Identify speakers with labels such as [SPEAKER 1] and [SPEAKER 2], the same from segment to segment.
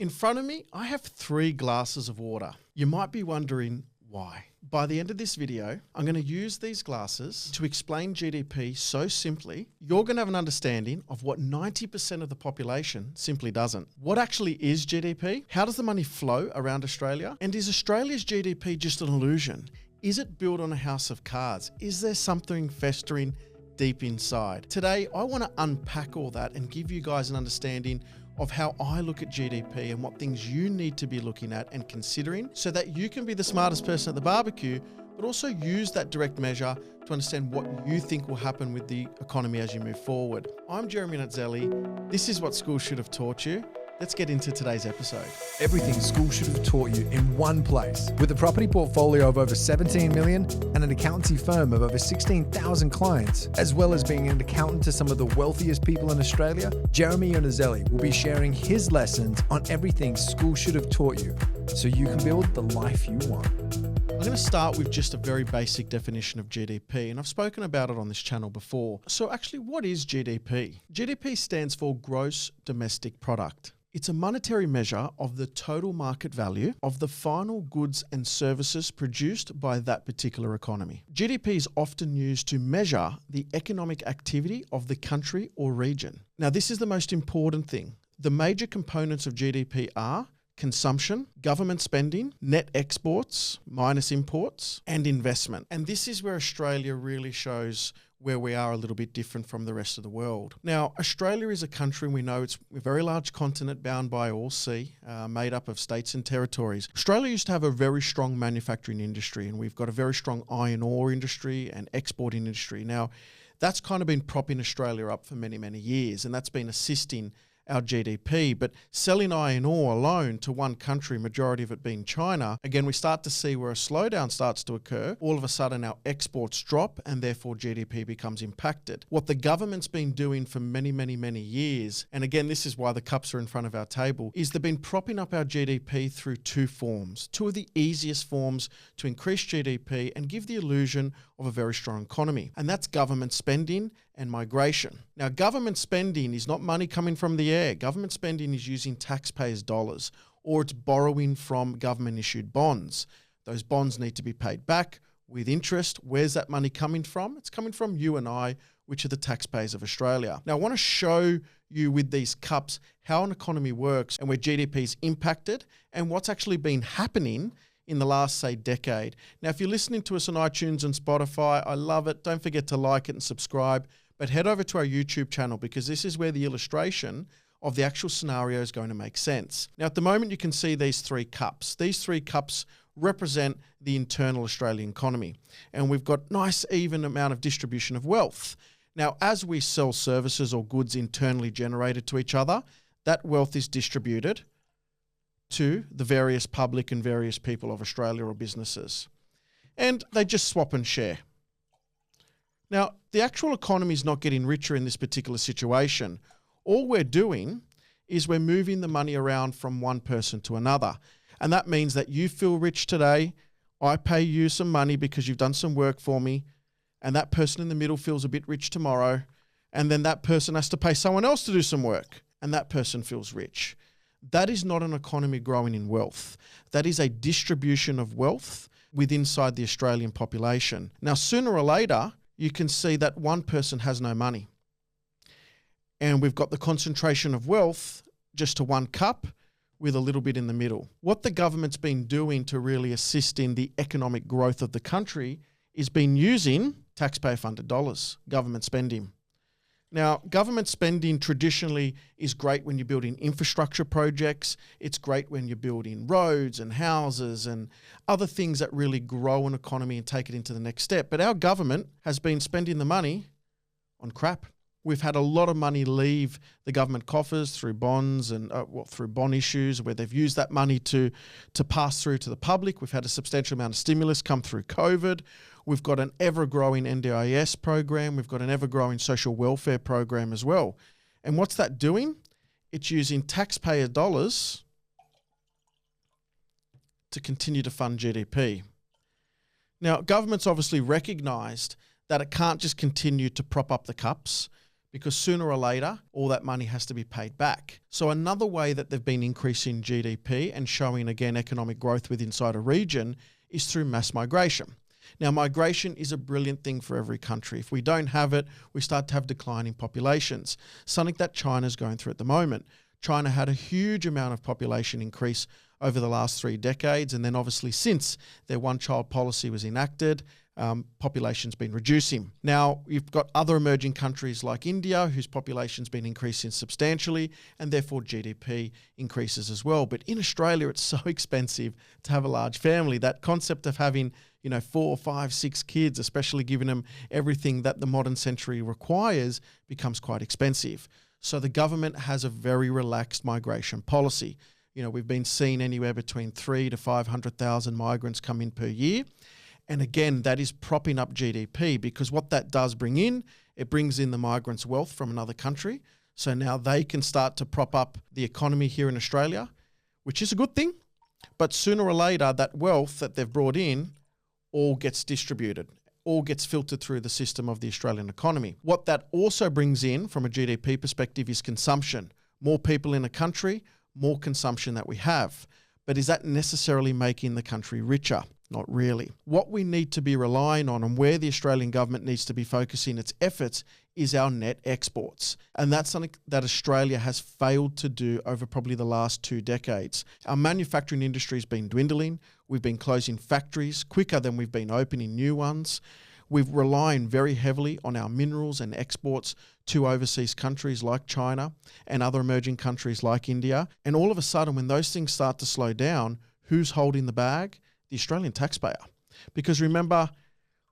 [SPEAKER 1] In front of me, I have 3 glasses of water. You might be wondering why. By the end of this video, I'm going to use these glasses to explain GDP so simply, you're going to have an understanding of what 90% of the population simply doesn't. What actually is GDP? How does the money flow around Australia? And is Australia's GDP just an illusion? Is it built on a house of cards? Is there something festering deep inside? Today, I want to unpack all that and give you guys an understanding of how I look at GDP and what things you need to be looking at and considering so that you can be the smartest person at the barbecue, but also use that direct measure to understand what you think will happen with the economy as you move forward. I'm Jeremy Iannuzzelli. This is what school should have taught you. Let's get into today's episode.
[SPEAKER 2] Everything school should have taught you in one place. With a property portfolio of over 17 million and an accountancy firm of over 16,000 clients, as well as being an accountant to some of the wealthiest people in Australia, Jeremy Iannuzzelli will be sharing his lessons on everything school should have taught you so you can build the life you want.
[SPEAKER 1] I'm going to start with just a very basic definition of GDP, and I've spoken about it on this channel before. So actually, what is GDP? GDP stands for Gross Domestic Product. It's a monetary measure of the total market value of the final goods and services produced by that particular economy. GDP is often used to measure the economic activity of the country or region. Now, this is the most important thing. The major components of GDP are consumption, government spending, net exports minus imports, and investment. And this is where Australia really shows where we are a little bit different from the rest of the world. Now, Australia is a country, and we know it's a very large continent bound by all sea, made up of states and territories. Australia used to have a very strong manufacturing industry, and we've got a very strong iron ore industry and exporting industry. Now, that's kind of been propping Australia up for many, many years, and that's been assisting our GDP, but selling iron ore alone to one country, majority of it being China, again, we start to see where a slowdown starts to occur. All of a sudden, our exports drop and therefore GDP becomes impacted. What the government's been doing for many, many, many years, and again, this is why the cups are in front of our table, is they've been propping up our GDP through 2 forms, 2 of the easiest forms to increase GDP and give the illusion of a very strong economy, and that's government spending and migration. Now, government spending is not money coming from the air. Government spending is using taxpayers' dollars, or it's borrowing from government-issued bonds. Those bonds need to be paid back with interest. Where's that money coming from? It's coming from you and I, which are the taxpayers of Australia. Now, I want to show you with these cups how an economy works and where GDP is impacted and what's actually been happening in the last, say, decade. Now, if you're listening to us on iTunes and Spotify, I love it. Don't forget to like it and subscribe, but head over to our YouTube channel because this is where the illustration of the actual scenario is going to make sense. Now, at the moment, you can see these 3 cups. These 3 cups represent the internal Australian economy, and we've got nice, even amount of distribution of wealth. Now, as we sell services or goods internally generated to each other, that wealth is distributed to the various public and various people of Australia or businesses. And they just swap and share. Now, the actual economy is not getting richer in this particular situation. All we're doing is we're moving the money around from one person to another. And that means that you feel rich today, I pay you some money because you've done some work for me, and that person in the middle feels a bit rich tomorrow, and then that person has to pay someone else to do some work, and that person feels rich. That is not an economy growing in wealth. That is a distribution of wealth inside the Australian population. Now, sooner or later, you can see that one person has no money. And we've got the concentration of wealth just to one cup with a little bit in the middle. What the government's been doing to really assist in the economic growth of the country is been using taxpayer-funded dollars, government spending. Now, government spending traditionally is great when you're building infrastructure projects. It's great when you're building roads and houses and other things that really grow an economy and take it into the next step. But our government has been spending the money on crap. We've had a lot of money leave the government coffers through bonds and through bond issues where they've used that money to pass through to the public. We've had a substantial amount of stimulus come through COVID. We've got an ever-growing NDIS program. We've got an ever-growing social welfare program as well. And what's that doing? It's using taxpayer dollars to continue to fund GDP. Now, government's obviously recognised that it can't just continue to prop up the cups because sooner or later, all that money has to be paid back. So another way that they've been increasing GDP and showing, again, economic growth within inside a region is through mass migration. Now, migration is a brilliant thing for every country. If we don't have it, we start to have declining populations, something that China's going through at the moment. China had a huge amount of population increase over the last 3 decades, and then obviously since their one-child policy was enacted, population's been reducing. Now, you've got other emerging countries like India, whose population's been increasing substantially, and therefore GDP increases as well. But in Australia, it's so expensive to have a large family. That concept of having, 4, 5, 6 kids, especially giving them everything that the modern century requires, becomes quite expensive. So the government has a very relaxed migration policy. We've been seeing anywhere between 300,000 to 500,000 migrants come in per year. And again, that is propping up GDP, because what that does bring in, it brings in the migrants' wealth from another country. So now they can start to prop up the economy here in Australia, which is a good thing. But sooner or later, that wealth that they've brought in all gets distributed, all gets filtered through the system of the Australian economy. What that also brings in from a GDP perspective is consumption. More people in a country, more consumption that we have. But is that necessarily making the country richer? Not really. What we need to be relying on, and where the Australian government needs to be focusing its efforts, is our net exports. And that's something that Australia has failed to do over probably the last 2 decades. Our manufacturing industry has been dwindling. We've been closing factories quicker than we've been opening new ones. We're relying very heavily on our minerals and exports to overseas countries like China and other emerging countries like India. And all of a sudden, when those things start to slow down, who's holding the bag? The Australian taxpayer. Because remember,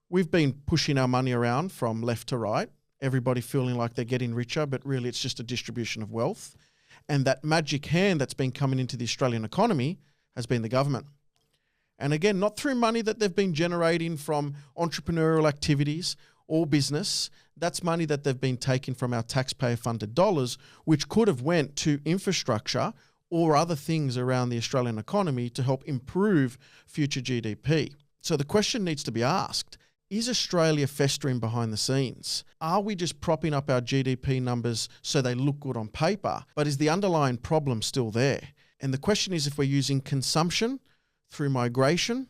[SPEAKER 1] we've been pushing our money around from left to right, everybody feeling like they're getting richer, but really it's just a distribution of wealth. And that magic hand that's been coming into the Australian economy has been the government. And again, not through money that they've been generating from entrepreneurial activities or business. That's money that they've been taking from our taxpayer-funded dollars, which could have went to infrastructure or other things around the Australian economy to help improve future GDP. So the question needs to be asked, is Australia festering behind the scenes? Are we just propping up our GDP numbers so they look good on paper, but is the underlying problem still there? And the question is, if we're using consumption through migration,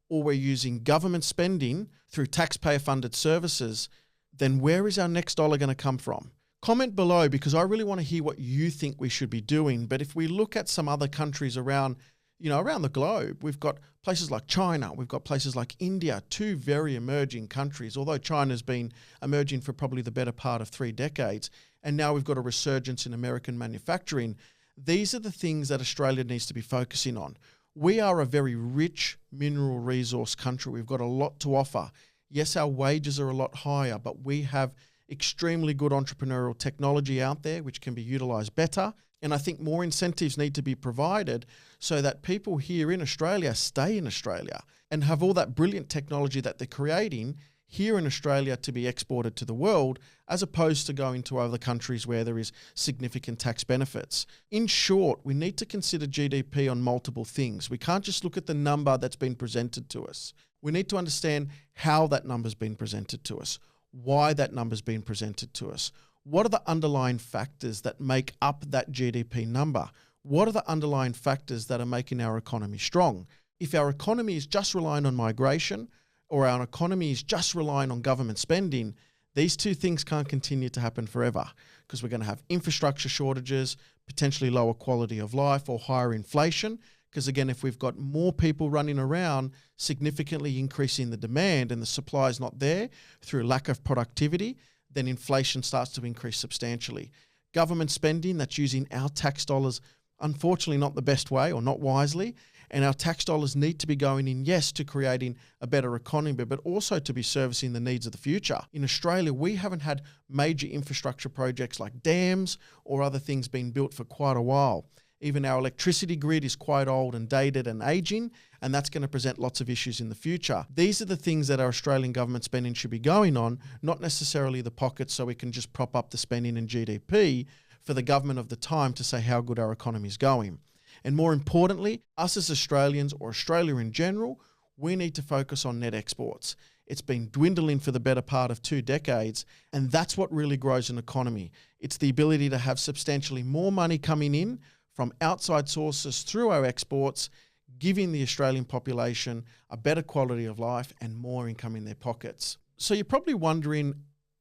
[SPEAKER 1] or we're using government spending through taxpayer-funded services, then where is our next dollar going to come from? Comment below, because I really want to hear what you think we should be doing. But if we look at some other countries around the globe, we've got places like China, we've got places like India, 2 very emerging countries, although China's been emerging for probably the better part of 3 decades. And now we've got a resurgence in American manufacturing. These are the things that Australia needs to be focusing on. We are a very rich mineral resource country. We've got a lot to offer. Yes, our wages are a lot higher, but we have extremely good entrepreneurial technology out there which can be utilised better. And I think more incentives need to be provided so that people here in Australia stay in Australia and have all that brilliant technology that they're creating here in Australia to be exported to the world, as opposed to going to other countries where there is significant tax benefits. In short, we need to consider GDP on multiple things. We can't just look at the number that's been presented to us. We need to understand how that number's been presented to us, why that number's been presented to us. What are the underlying factors that make up that GDP number? What are the underlying factors that are making our economy strong? If our economy is just relying on migration, or our economy is just relying on government spending, these 2 things can't continue to happen forever, because we're going to have infrastructure shortages, potentially lower quality of life, or higher inflation. Because again, if we've got more people running around, significantly increasing the demand, and the supply is not there through lack of productivity, then inflation starts to increase substantially. Government spending that's using our tax dollars, unfortunately not the best way, or not wisely, and our tax dollars need to be going in, yes, to creating a better economy, but also to be servicing the needs of the future. In Australia, we haven't had major infrastructure projects like dams or other things being built for quite a while. Even our electricity grid is quite old and dated and aging, and that's going to present lots of issues in the future. These are the things that our Australian government spending should be going on, not necessarily the pockets so we can just prop up the spending and GDP for the government of the time to say how good our economy is going. And more importantly, us as Australians, or Australia in general, we need to focus on net exports. It's been dwindling for the better part of 2 decades, and that's what really grows an economy. It's the ability to have substantially more money coming in from outside sources through our exports, giving the Australian population a better quality of life and more income in their pockets. So you're probably wondering,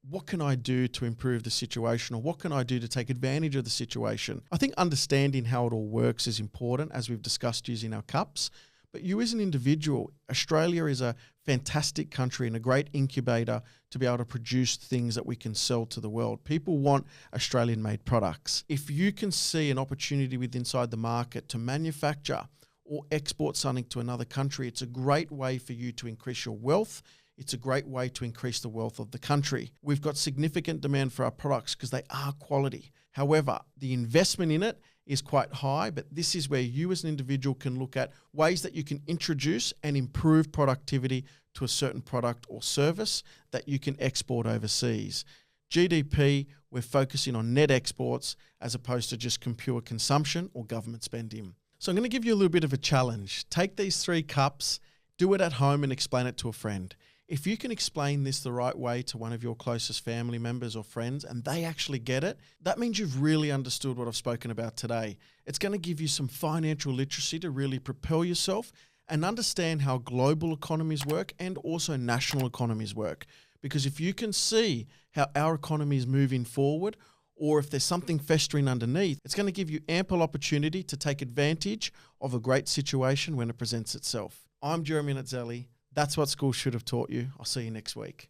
[SPEAKER 1] what can I do to improve the situation, or what can I do to take advantage of the situation? I think understanding how it all works is important, as we've discussed using our cups. But you as an individual, Australia is a fantastic country and a great incubator to be able to produce things that we can sell to the world. People want Australian-made products. If you can see an opportunity within inside the market to manufacture or export something to another country, it's a great way for you to increase your wealth. It's a great way to increase the wealth of the country. We've got significant demand for our products because they are quality. However, the investment in it is quite high, but this is where you as an individual can look at ways that you can introduce and improve productivity to a certain product or service that you can export overseas. GDP, we're focusing on net exports as opposed to just pure consumption or government spending. So I'm going to give you a little bit of a challenge. Take these 3 cups, do it at home and explain it to a friend. If you can explain this the right way to one of your closest family members or friends and they actually get it, that means you've really understood what I've spoken about today. It's going to give you some financial literacy to really propel yourself and understand how global economies work and also national economies work. Because if you can see how our economy is moving forward, or if there's something festering underneath, it's going to give you ample opportunity to take advantage of a great situation when it presents itself. I'm Jeremy Iannuzzelli. That's what school should have taught you. I'll see you next week.